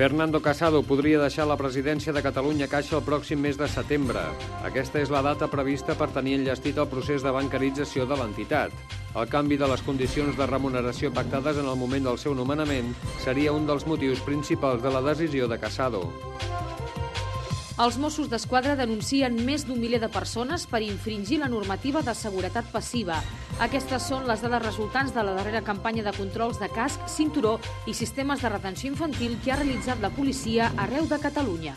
Fernando Casado podria deixar la presidència de Catalunya Caixa el pròxim mes de setembre. Aquesta és la data prevista per tenir enllestit el procés de bancarització de l'entitat. El canvi de les condicions de remuneració pactades en el moment del seu nomenament seria un dels motius principals de la decisió de Casado. Els Mossos d'Esquadra denuncien més d'un miler de persones per infringir la normativa de seguretat passiva. Aquestes són les dades resultants de la darrera campanya de controls de casc, cinturó i sistemes de retenció infantil que ha realitzat la policia arreu de Catalunya.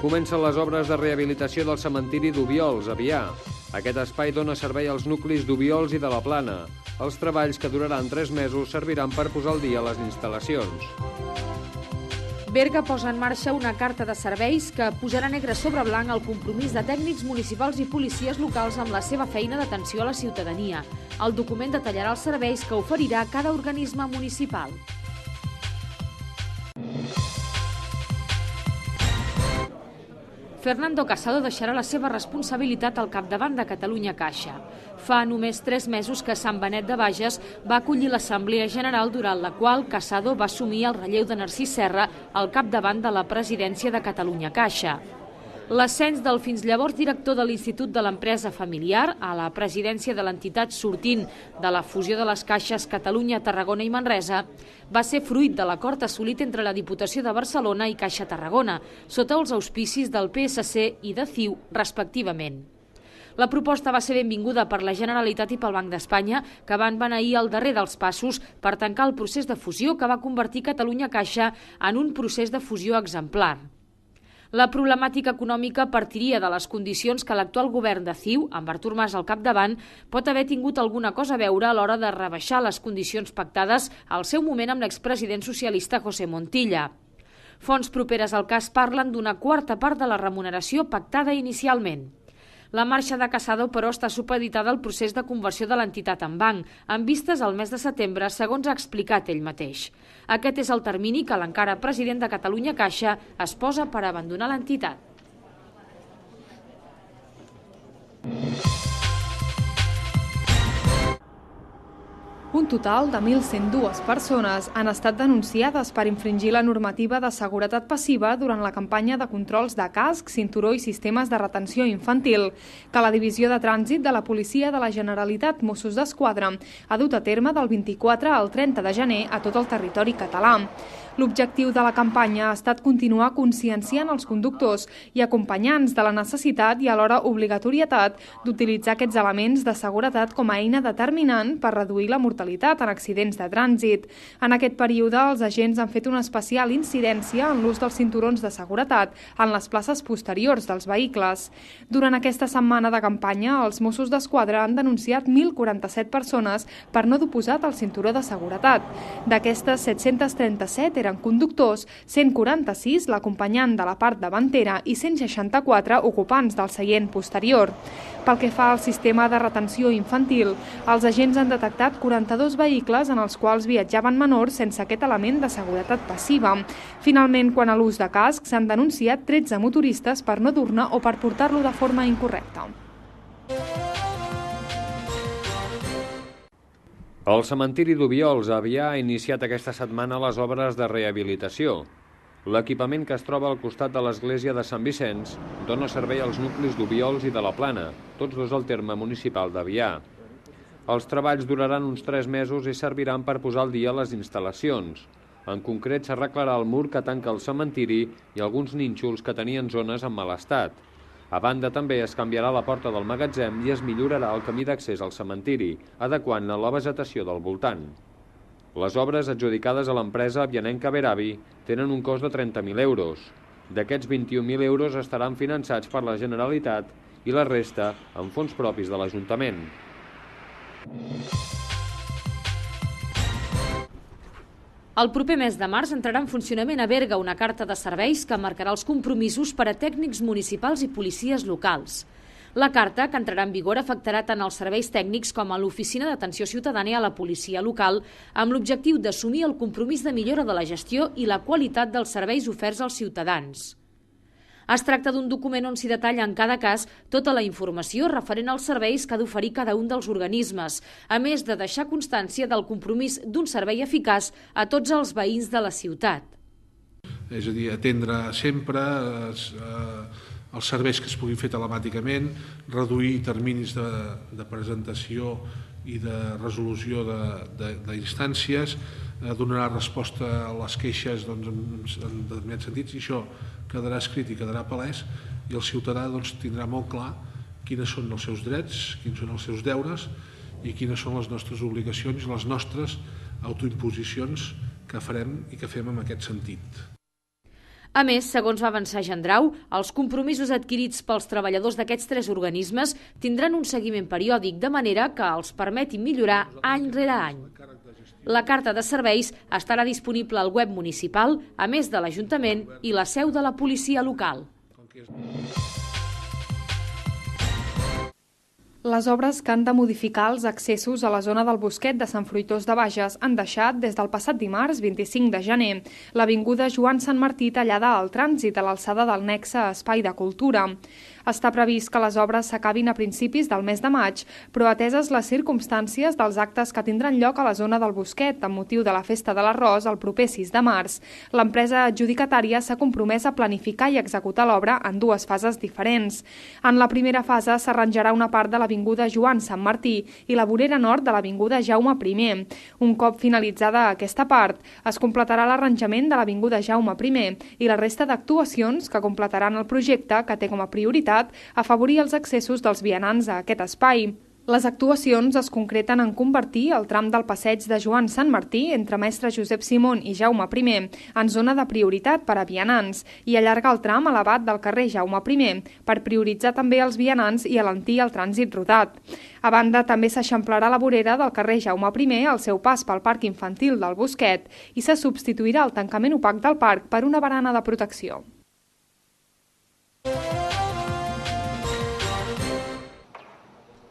Comencen les obres de rehabilitació del cementiri d'Obiols, a Biar. Aquest espai dona servei als nuclis d'Obiols i de la Plana. Els treballs, que duraran 3 mesos, serviran per posar al dia les instal·lacions. Berga posa en marxa una carta de serveis que posarà negre sobre blanc el compromís de tècnics municipals i policies locals amb la seva feina d'atenció a la ciutadania. El document detallarà els serveis que oferirà cada organisme municipal. Fernando Casado deixarà la seva responsabilitat al capdavant de Catalunya Caixa. Fa només 3 mesos que Sant Benet de Bages va acollir l'Assemblea General durant la qual Casado va assumir el relleu de Narcís Serra al capdavant de la presidència de Catalunya Caixa. L'ascens del fins llavors director de l'Institut de l'Empresa Familiar a la presidència de l'entitat sortint de la fusió de les caixes Catalunya, Tarragona i Manresa va ser fruit de l'acord assolit entre la Diputació de Barcelona i Caixa Tarragona, sota els auspicis del PSC i de CiU, respectivament. La proposta va ser benvinguda per la Generalitat i pel Banc d'Espanya, que van beneir el darrer dels passos per tancar el procés de fusió que va convertir Catalunya Caixa en un procés de fusió exemplar. La problemàtica econòmica partiria de les condicions que l'actual govern de CiU, amb Artur Mas al capdavant, pot haver tingut alguna cosa a veure a l'hora de rebaixar les condicions pactades al seu moment amb l'expresident socialista José Montilla. Fonts properes al cas parlen d'una quarta part de la remuneració pactada inicialment. La marxa de Casado, però, està supeditada al procés de conversió de l'entitat en banc, amb vistes al mes de setembre, segons ha explicat ell mateix. Aquest és el termini que l'encara president de Catalunya Caixa es posa per abandonar l'entitat. Un total de 1.102 persones han estat denunciades per infringir la normativa de seguretat passiva durant la campanya de controls de casc, cinturó i sistemes de retenció infantil que la Divisió de Trànsit de la Policia de la Generalitat Mossos d'Esquadra ha dut a terme del 24 al 30 de gener a tot el territori català. L'objectiu de la campanya ha estat continuar conscienciant els conductors i acompanyants de la necessitat i alhora obligatorietat d'utilitzar aquests elements de seguretat com a eina determinant per reduir la mortalitat en accidents de trànsit. En aquest període, els agents han fet una especial incidència en l'ús dels cinturons de seguretat en les places posteriors dels vehicles. Durant aquesta setmana de campanya, els Mossos d'Esquadra han denunciat 1.047 persones per no haver posat el cinturó de seguretat. D'aquestes, 737 eren conductors, 146 l'acompanyant de la part davantera i 164 ocupants del seient posterior. Pel que fa al sistema de retenció infantil, els agents han detectat 42 vehicles en els quals viatjaven menors sense aquest element de seguretat passiva. Finalment, quant a l'ús de casc, s'han denunciat 13 motoristes per no dur-ne o per portar-lo de forma incorrecta. El cementiri d'Obiols, a Biar, ha iniciat aquesta setmana les obres de rehabilitació. L'equipament, que es troba al costat de l'església de Sant Vicenç, dona servei als nuclis d'Obiols i de la Plana, tots dos al terme municipal de Biar. Els treballs duraran uns 3 mesos i serviran per posar al dia les instal·lacions. En concret, s'arreglarà el mur que tanca el cementiri i alguns nínxols que tenien zones en mal estat. A banda, també es canviarà la porta del magatzem i es millorarà el camí d'accés al cementiri, adequant-ne la vegetació del voltant. Les obres, adjudicades a l'empresa avianenca Veravi, tenen un cost de 30.000 euros. D'aquests, 21.000 euros estaran finançats per la Generalitat i la resta amb fons propis de l'Ajuntament. El proper mes de març entrarà en funcionament a Berga una carta de serveis que marcarà els compromisos per a tècnics municipals i policies locals. La carta, que entrarà en vigor, afectarà tant els serveis tècnics com a l'Oficina d'Atenció Ciutadana a la policia local, amb l'objectiu d'assumir el compromís de millora de la gestió i la qualitat dels serveis oferts als ciutadans. Es tracta d'un document on s'hi detalla en cada cas tota la informació referent als serveis que ha d'oferir cada un dels organismes, a més de deixar constància del compromís d'un servei eficaç a tots els veïns de la ciutat. és a dir, atendre sempre els serveis que es puguin fer telemàticament, reduir terminis de presentació i de resolució d'instàncies, donarà resposta a les queixes en determinats sentits, i això quedarà escrit i quedarà palès, i el ciutadà tindrà molt clar quines són els seus drets, quins són els seus deures i quines són les nostres obligacions i les nostres autoimposicions que farem i que fem en aquest sentit. A més, segons va avançar Gendrau, els compromisos adquirits pels treballadors d'aquests 3 organismes tindran un seguiment periòdic, de manera que els permeti millorar any rere any. La carta de serveis estarà disponible al web municipal, a més de l'Ajuntament i la seu de la policia local. Les obres que han de modificar els accessos a la zona del Bosquet de Sant Fruitós de Bages han deixat, des del passat dimarts, 25 de gener, l'avinguda Joan Sant Martí tallada al trànsit a l'alçada del nexe Espai de Cultura. Està previst que les obres s'acabin a principis del mes de maig, però ateses les circumstàncies dels actes que tindran lloc a la zona del Bosquet amb motiu de la Festa de l'Arròs el proper 6 de març, l'empresa adjudicatària s'ha compromès a planificar i executar l'obra en 2 fases diferents. En la primera fase s'arranjarà una part de l'avinguda Joan Sant Martí i la vorera nord de l'avinguda Jaume I. Un cop finalitzada aquesta part, es completarà l'arranjament de l'avinguda Jaume I i la resta d'actuacions que completaran el projecte, que té com a prioritat afavorir els accessos dels vianants a aquest espai. Les actuacions es concreten en convertir el tram del passeig de Joan Sant Martí entre Mestre Josep Simón i Jaume I en zona de prioritat per a vianants i allargar el tram elevat del carrer Jaume I per prioritzar també els vianants i alentir el trànsit rodat. A banda, també s'eixamplarà la vorera del carrer Jaume I al seu pas pel Parc Infantil del Bosquet i se substituirà el tancament opac del parc per una barana de protecció.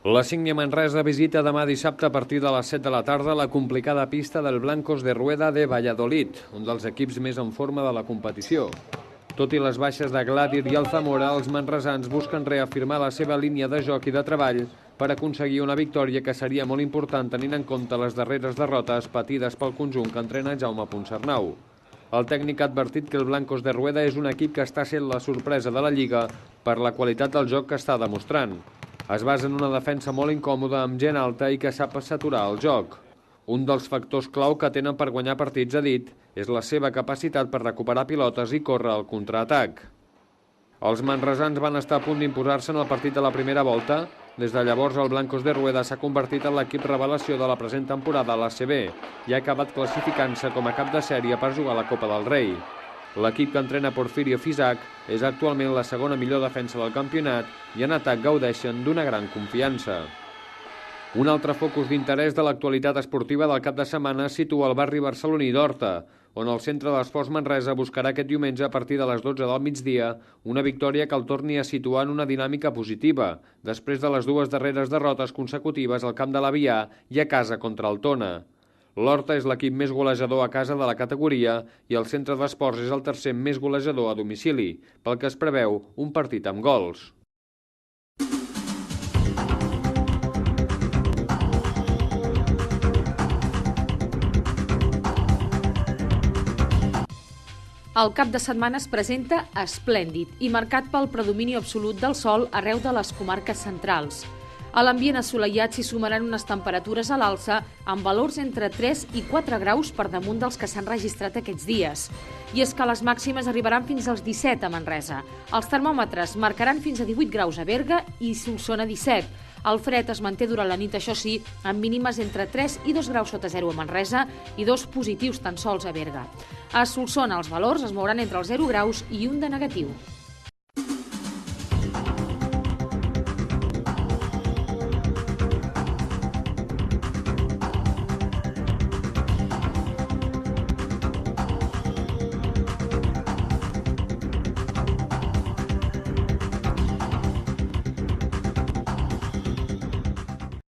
La Sígnia Manresa visita demà dissabte a partir de les 7 de la tarda la complicada pista del Blancos de Rueda de Valladolid, un dels equips més en forma de la competició. Tot i les baixes de Gladir i Alzamora, els manresans busquen reafirmar la seva línia de joc i de treball per aconseguir una victòria que seria molt important tenint en compte les darreres derrotes patides pel conjunt que entrena Jaume Ponsarnau. El tècnic ha advertit que el Blancos de Rueda és un equip que està sent la sorpresa de la Lliga per la qualitat del joc que està demostrant. Es basa en una defensa molt incòmoda amb gent alta i que sap saturar el joc. Un dels factors clau que tenen per guanyar partits, ha dit, és la seva capacitat per recuperar pilotes i córrer al contraatac. Els manresans van estar a punt d'imposar-se en el partit de la primera volta. Des de llavors, el Blancos de Rueda s'ha convertit en l'equip revelació de la present temporada a l'ACB i ha acabat classificant-se com a cap de sèrie per jugar a la Copa del Rei. L'equip que entrena Porfirio Fisac és actualment la segona millor defensa del campionat i en atac gaudeixen d'una gran confiança. Un altre focus d'interès de l'actualitat esportiva del cap de setmana es situa al barri barceloní d'Horta, on el Centre d'Esports Manresa buscarà aquest diumenge a partir de les 12 del migdia una victòria que el torni a situar en una dinàmica positiva, després de les 2 darreres derrotes consecutives al camp de l'Avià i a casa contra el Tona. L'Horta és l'equip més golejador a casa de la categoria i el Centre d'Esports és el tercer més golejador a domicili, pel que es preveu un partit amb gols. El cap de setmana es presenta esplèndid i marcat pel predomini absolut del sol arreu de les comarques centrals. A l'ambient assolellat s'hi sumaran unes temperatures a l'alça amb valors entre 3 i 4 graus per damunt dels que s'han registrat aquests dies. I és que les màximes arribaran fins als 17 a Manresa. Els termòmetres marcaran fins a 18 graus a Berga i Solsona 17. El fred es manté durant la nit, això sí, amb mínimes entre 3 i 2 graus sota zero a Manresa i 2 positius tan sols a Berga. A Solsona els valors es mouran entre els 0 graus i 1 de negatiu.